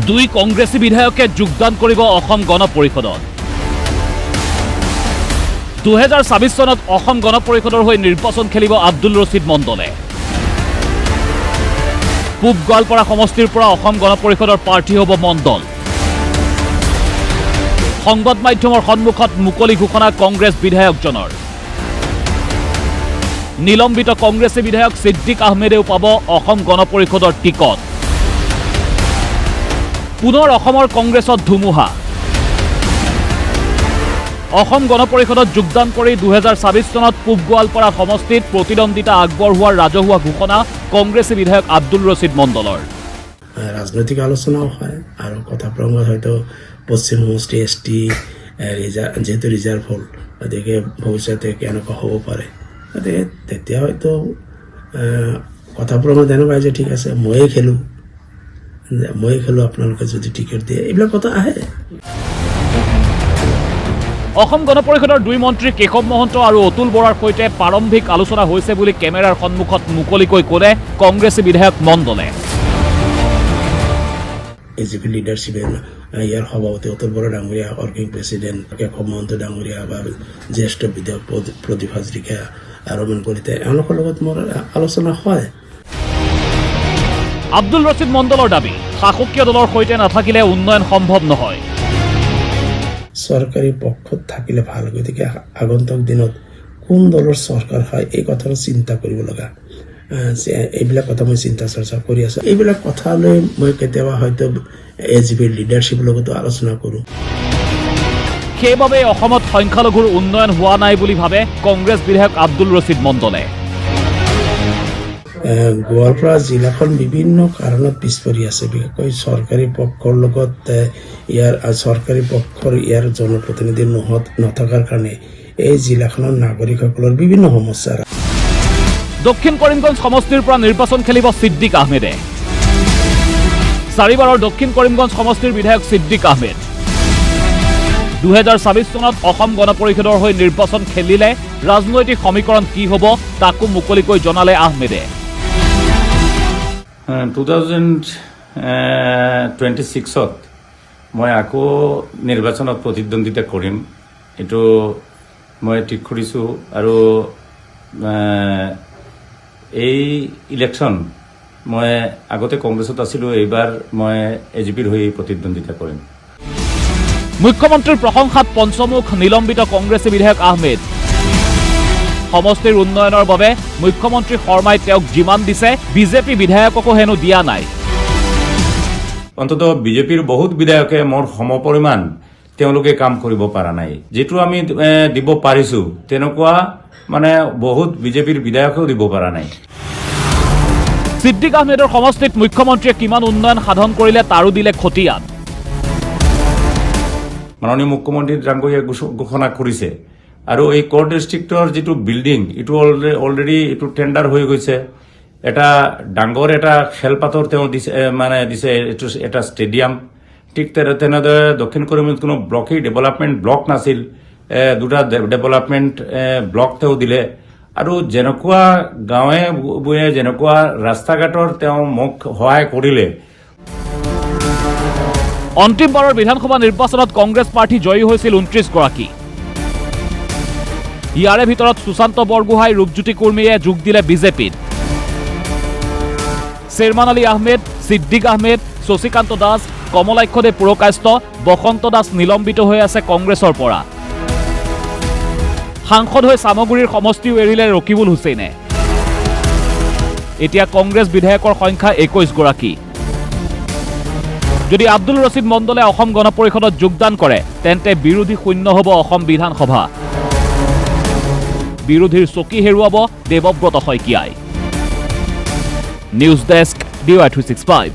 দুই কংগ্ৰেছী বিধায়কে যোগদান কৰিব অসম গণ পৰিষদত। 2024 চনত অসম গণ পৰিষদৰ হৈ নিৰ্বাচন খেলিব আব্দুল ৰছিদ মণ্ডলে। পূব গোৱালপাৰা সমষ্টিৰ পৰা অসম গণ পৰিষদৰ প্ৰাৰ্থী হ'ব মণ্ডল। সংবাদ মাধ্যমৰ সন্মুখত মুকলি ঘোষণা কংগ্ৰেছ বিধায়কজনৰ। নিলম্বিত কংগ্ৰেছী বিধায়ক ছিদ্দিক আহমেদেও পাব অসম গণ পৰিষদৰ টিকট। পুনৰ অসমৰ কংগ্ৰেছত ধুমুহা। অসম গণ পৰিষদত যোগদান কৰি 2024 চনত পূব গোৱালপাৰা সমষ্টিত প্ৰতিদ্বন্দ্বিতা আগবঢ়োৱাৰ ৰাজহুৱা ঘোষণা কংগ্ৰেছী বিধায়ক আব্দুল ৰছিদ মণ্ডলৰ। ৰাজনৈতিক আলোচনাও হয় আৰু কথা প্ৰসংগত হয়তো পশ্চিম সমষ্টি ST যেহেতু ৰিজাৰ্ভ হ'ল, গতিকে ভৱিষ্যতে কেনেকুৱা হ'ব পাৰে, গতিকে তেতিয়া হয়তো কথা প্ৰসংগত এনেকুৱা যে ঠিক আছে ময়ে খেলোঁ আপোনালোকে যদি টিকেট দিয়ে, এইবিলাক কথা আহে। অসম গণ পৰিষদৰ দুই মন্ত্ৰী কেশৱ মহন্ত আৰু অতুল বৰাৰ সৈতে প্ৰাৰম্ভিক আলোচনা হৈছে বুলি কেমেৰাৰ সন্মুখত মুকলিকৈ ক'লে কংগ্ৰেছী বিধায়ক মণ্ডলে। AGP লিডাৰশ্বিপে ইয়াৰ সভাপতি অতুল বৰা ডাঙৰীয়া, ৱৰ্কিং প্ৰেচিডেণ্ট কেশৱ মহন্ত ডাঙৰীয়া বা জ্যেষ্ঠ বিধায়ক প্ৰদীপ হাজৰিকা আৰু কলিতা, এওঁলোকৰ লগত মোৰ আলোচনা হয়। আব্দুল ৰছিদ মণ্ডলৰ দাবী, শাসকীয় দলৰ সৈতে নাথাকিলে উন্নয়ন সম্ভৱ নহয়। চৰকাৰী পক্ষত থাকিলে ভাল, গতিকে আগন্তুক দিনত কোন দলৰ চৰকাৰ হয় এই কথাটো চিন্তা কৰিব লগা। এইবিলাক কথা মই চিন্তা চৰ্চা কৰি আছোঁ। এইবিলাক কথা লৈ মই কেতিয়াবা হয়তো AGP লিডাৰশ্বিপৰ লগতো আলোচনা কৰোঁ। সেইবাবে অসমত সংখ্যালঘুৰ উন্নয়ন হোৱা নাই বুলি ভাবে কংগ্ৰেছ বিধায়ক আব্দুল ৰছিদ মণ্ডলে। গোৱালপাৰা জিলাখন বিভিন্ন কাৰণত পিছ পৰি আছে, বিশেষকৈ চৰকাৰী পক্ষৰ লগত ইয়াৰ জনপ্ৰতিনিধি নথকাৰ কাৰণে এই জিলাখনৰ নাগৰিকসকলৰ বিভিন্ন সমস্যা। দক্ষিণ কৰিমগঞ্জ সমষ্টিৰ পৰা নিৰ্বাচন খেলিব ছিদ্দিক আহমেদে। 4বাৰৰ দক্ষিণ কৰিমগঞ্জ সমষ্টিৰ বিধায়ক ছিদ্দিক আহমেদ 2024 চনত অসম গণ পৰিষদৰ হৈ নিৰ্বাচন খেলিলে ৰাজনৈতিক সমীকৰণ কি হ'ব তাকো মুকলিকৈ জনালে আহমেদে। 2026ত মই আকৌ নিৰ্বাচনত প্ৰতিদ্বন্দ্বিতা কৰিম, এইটো মই ঠিক কৰিছোঁ। আৰু এই ইলেকশ্যন মই আগতে কংগ্ৰেছত আছিলোঁ, এইবাৰ মই AGPৰ হৈ প্ৰতিদ্বন্দ্বিতা কৰিম। মুখ্যমন্ত্ৰীৰ প্ৰশংসাত পঞ্চমুখ নিলম্বিত কংগ্ৰেছী বিধায়ক আহমেদ। সমষ্টিৰ উন্নয়নৰ বাবে মুখ্যমন্ত্ৰী শৰ্মাই তেওঁক যিমান দিছে বিজেপি বিধায়ককো হেনো দিয়া নাই। অন্তত বিজেপিৰ বহুত বিধায়কে মোৰ সমপৰিমাণ তেওঁলোকে কাম কৰিব পৰা নাই। যিটো আমি দিব পাৰিছোঁ তেনেকুৱা মানে বহুত বিজেপিৰ বিধায়কেও দিব পৰা নাই। ছিদ্দিক আহমেদৰ সমষ্টিত মুখ্যমন্ত্ৰীয়ে কিমান উন্নয়ন সাধন কৰিলে তাৰো দিলে খতিয়ান। মাননীয় মুখ্যমন্ত্ৰী ডাঙৰীয়াই ঘোষণা কৰিছে আৰু এই ক'ৰ ডিষ্ট্ৰিক্টৰ যিটো বিল্ডিং এইটো অলৰেডি এইটো টেণ্ডাৰ হৈ গৈছে। এটা ডাঙৰ এটা খেলপাতৰ তেওঁ দিছে, এইটো এটা ষ্টেডিয়াম। ঠিক তেনেদৰে দক্ষিণ কৰিমগঞ্জত কোনো ডেভেলপমেণ্ট ব্লক নাছিল, দুটা ডেভেলপমেণ্ট ব্লক তেওঁ দিলে। আৰু যেনেকুৱা গাঁৱে বুৱে যেনেকুৱা ৰাস্তা ঘাটৰ তেওঁ মোক সহায় কৰিলে। অন্তিমবাৰৰ বিধানসভা নিৰ্বাচনত কংগ্ৰেছ প্ৰাৰ্থী জয়ী হৈছিল 29 গৰাকী। ইয়াৰে ভিতৰত সুশান্ত বৰগোহাঁই, ৰূপজ্যোতি কুৰ্মীয়ে যোগ দিলে বিজেপিত। শ্বেৰমান আলী আহমেদ, ছিদ্দিক আহমেদ, শশীকান্ত দাস, কমলাক্ষদে পুৰকায়স্থ, বসন্ত দাস নিলম্বিত হৈ আছে কংগ্ৰেছৰ পৰা। সাংসদ হৈ চামগুৰিৰ সমষ্টিও এৰিলে ৰকিবুল হুছেইনে। এতিয়া কংগ্ৰেছ বিধায়কৰ সংখ্যা 21 গৰাকী। যদি আব্দুল ৰছিদ মণ্ডলে অসম গণ পৰিষদত যোগদান কৰে তেন্তে বিৰোধী শূন্য হ'ব অসম বিধানসভা। বিৰোধীৰ চকী হেৰুৱাব দেৱব্ৰত শইকীয়াই। News desk DY365।